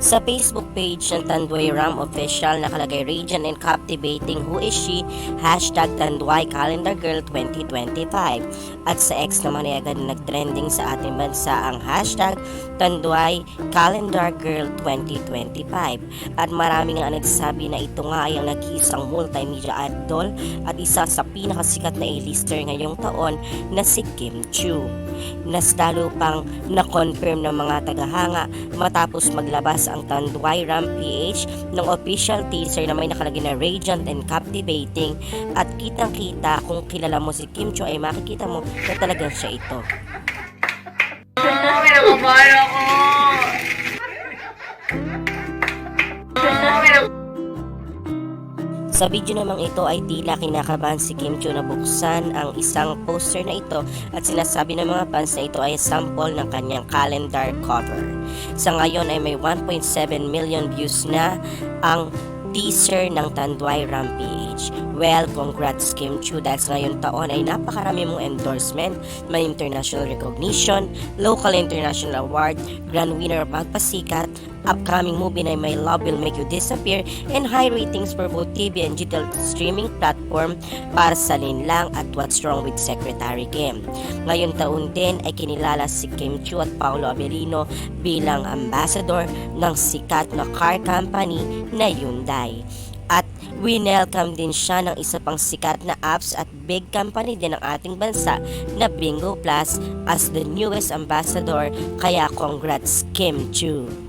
Sa Facebook page ng Tanduay Ram Official nakalagay radiant and captivating who is she, hashtag Tanduay Calendar Girl 2025. At sa X naman ay agad nagtrending sa ating bansa ang hashtag Tanduay Calendar Girl 2025. At maraming nga nagsasabi na ito nga ay ang nag-iisang multimedia idol at isa sa pinakasikat na A-lister ngayong taon na si Kim Chiu. Nas lalo pang na-confirm ng mga tagahanga matapos maglabas ang Tanduay Ram PH ng official teaser na may nakalagay na radiant and captivating at kitang-kita kung kilala mo si Kim Chiu ay makikita mo na talagang siya ito. Kinakabahan ako! Sa video namang ito ay tila kinakabahan si Kim Chiu na buksan ang isang poster na ito at sinasabi ng mga fans na ito ay sample ng kanyang calendar cover. Sa ngayon ay may 1.7 million views na ang teaser ng Tanduay Ram PH. Well, congrats Kim Chiu dahil sa ngayong taon ay napakarami mong endorsement, may international recognition, local international award, grand winner of Magpasikat, upcoming movie na My Love Will Make You Disappear, and high ratings for both TV and digital streaming platform para sa Linlang at What's Wrong with Secretary Kim. Ngayong taon din ay kinilala si Kim Chiu at Paolo Avellino bilang ambassador ng sikat na car company na Hyundai. At winelcome din siya ng isa pang sikat na apps at big company din ng ating bansa na Bingo Plus as the newest ambassador, kaya congrats Kim Chiu.